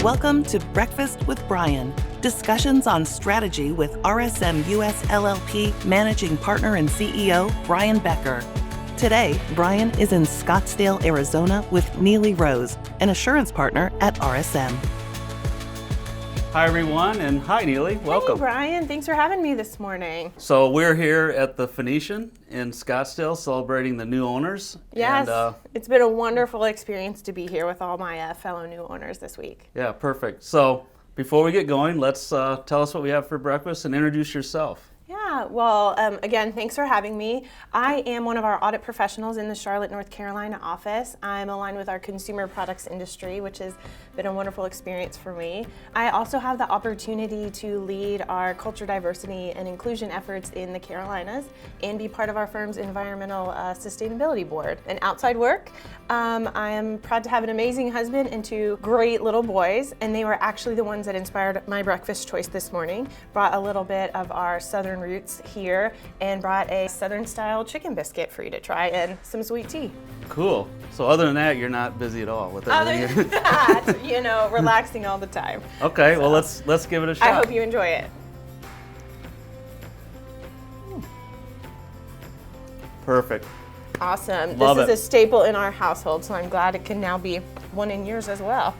Welcome to Breakfast with Brian, discussions on strategy with RSM US LLP Managing Partner and CEO Brian Becker. Today, Brian is in Scottsdale, Arizona with Neely Rose, an assurance partner at RSM. Hi everyone, and hi Neely, welcome. Hey Brian, thanks for having me this morning. So we're here at the Phoenician in Scottsdale celebrating the new owners. Yes, and, it's been a wonderful experience to be here with all my fellow new owners this week. Yeah, perfect. So before we get going, let's tell us what we have for breakfast and introduce yourself. Yeah, well, again, thanks for having me. I am one of our audit professionals in the Charlotte, North Carolina office. I'm aligned with our consumer products industry, which has been a wonderful experience for me. I also have the opportunity to lead our culture, diversity, and inclusion efforts in the Carolinas and be part of our firm's environmental sustainability board. And outside work, I am proud to have an amazing husband and two great little boys, and they were actually the ones that inspired my breakfast choice this morning. Brought a little bit of our southern roots here and brought a southern style chicken biscuit for you to try and some sweet tea. Cool. So other than that, you're not busy at all with everything. Other than that, relaxing all the time. Okay, So, well let's give it a shot. I hope you enjoy it. Perfect. Awesome. Love This it. is a staple in our household, so I'm glad it can now be one in yours as well.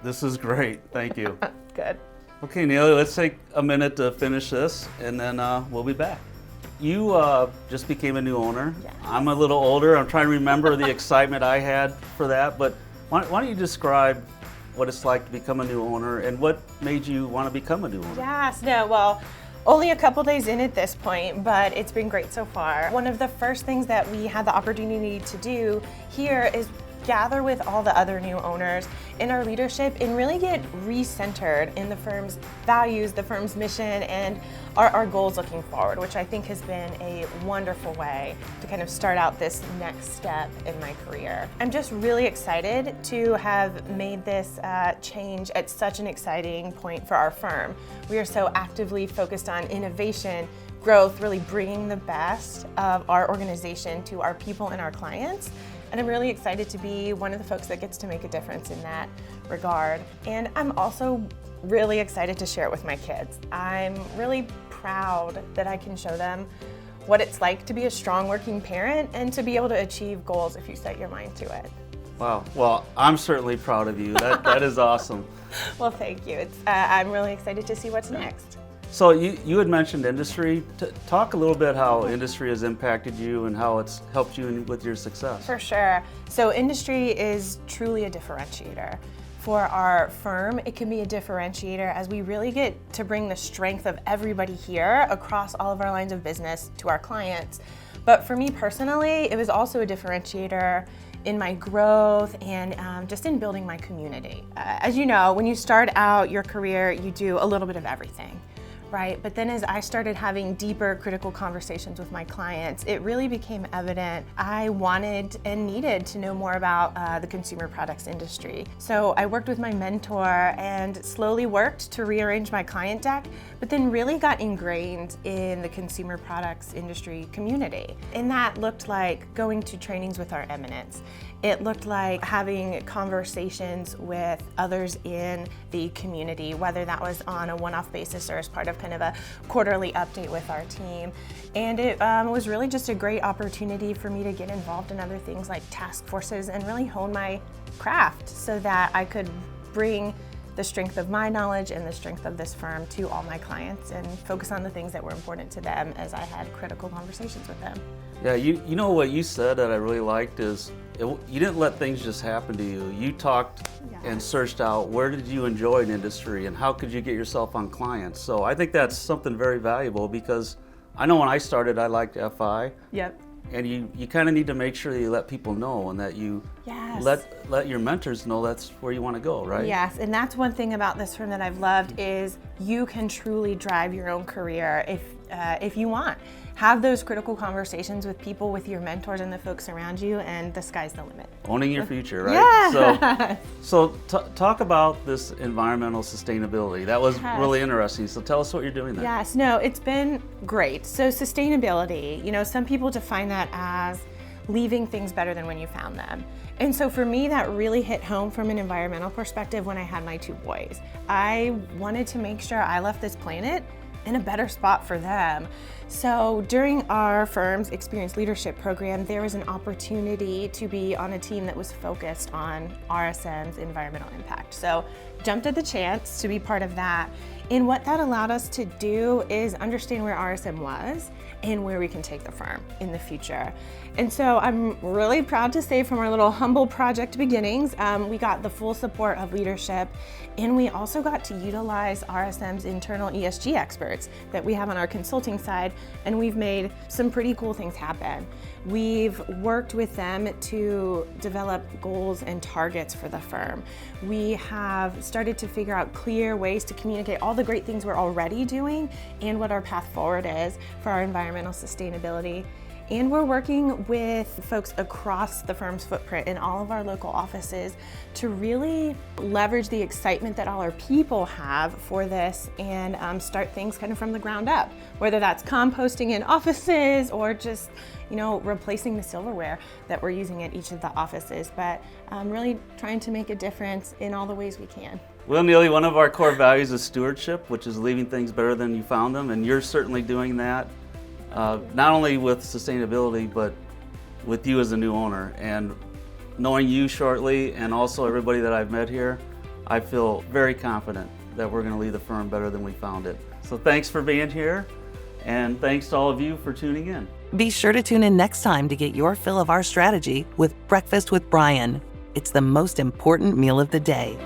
This is great. Thank you. Good. Okay, Neely, let's take a minute to finish this, and then we'll be back. You just became a new owner. Yes. I'm a little older. I'm trying to remember the excitement I had for that, but why don't you describe what it's like to become a new owner and what made you want to become a new owner? Yes, no, well, only a couple days in at this point, but it's been great so far. One of the first things that we had the opportunity to do here is gather with all the other new owners in our leadership and really get recentered in the firm's values, the firm's mission, and our goals looking forward, which I think has been a wonderful way to kind of start out this next step in my career. I'm just really excited to have made this change at such an exciting point for our firm. We are so actively focused on innovation, growth, really bringing the best of our organization to our people and our clients. And I'm really excited to be one of the folks that gets to make a difference in that regard. And I'm also really excited to share it with my kids. I'm really proud that I can show them what it's like to be a strong working parent and to be able to achieve goals if you set your mind to it. Wow. Well, I'm certainly proud of you. That is awesome. Well, thank you. I'm really excited to see what's next. So you had mentioned industry. Talk a little bit how industry has impacted you and how it's helped you with your success. For sure. So industry is truly a differentiator. For our firm, it can be a differentiator as we really get to bring the strength of everybody here across all of our lines of business to our clients. But for me personally, it was also a differentiator in my growth and just in building my community. As you know, when you start out your career, you do a little bit of everything. Right, but then as I started having deeper critical conversations with my clients, it really became evident I wanted and needed to know more about the consumer products industry. So I worked with my mentor and slowly worked to rearrange my client deck, but then really got ingrained in the consumer products industry community. And that looked like going to trainings with our eminence. It looked like having conversations with others in the community, whether that was on a one-off basis or as part of kind of a quarterly update with our team. And it was really just a great opportunity for me to get involved in other things like task forces and really hone my craft so that I could bring the strength of my knowledge and the strength of this firm to all my clients and focus on the things that were important to them as I had critical conversations with them. Yeah, you know what you said that I really liked is you didn't let things just happen to you. You talked and searched out where did you enjoy an industry and how could you get yourself on clients. So I think that's something very valuable because I know when I started I liked FI. Yep. And you kind of need to make sure that you let people know and that you let your mentors know that's where you want to go, right? Yes, and that's one thing about this firm that I've loved is you can truly drive your own career if you want. Have those critical conversations with people, with your mentors and the folks around you, and the sky's the limit. Owning your future, right? Yeah. So talk about this environmental sustainability. That was really interesting. So tell us what you're doing there. Yes, no, it's been great. So sustainability, some people define that as leaving things better than when you found them. And so for me, that really hit home from an environmental perspective when I had my 2 boys. I wanted to make sure I left this planet in a better spot for them. So during our firm's Experience Leadership program, there was an opportunity to be on a team that was focused on RSM's environmental impact. So jumped at the chance to be part of that. And what that allowed us to do is understand where RSM was and where we can take the firm in the future. And so I'm really proud to say from our little humble project beginnings, we got the full support of leadership, and we also got to utilize RSM's internal ESG experts that we have on our consulting side, and we've made some pretty cool things happen. We've worked with them to develop goals and targets for the firm. We have started to figure out clear ways to communicate all the great things we're already doing and what our path forward is for our environmental sustainability. And we're working with folks across the firm's footprint in all of our local offices to really leverage the excitement that all our people have for this and start things kind of from the ground up, whether that's composting in offices or just, replacing the silverware that we're using at each of the offices, but really trying to make a difference in all the ways we can. Well, Neely, one of our core values is stewardship, which is leaving things better than you found them, and you're certainly doing that. Not only with sustainability, but with you as a new owner. And knowing you shortly, and also everybody that I've met here, I feel very confident that we're going to leave the firm better than we found it. So thanks for being here, and thanks to all of you for tuning in. Be sure to tune in next time to get your fill of our strategy with Breakfast with Brian. It's the most important meal of the day.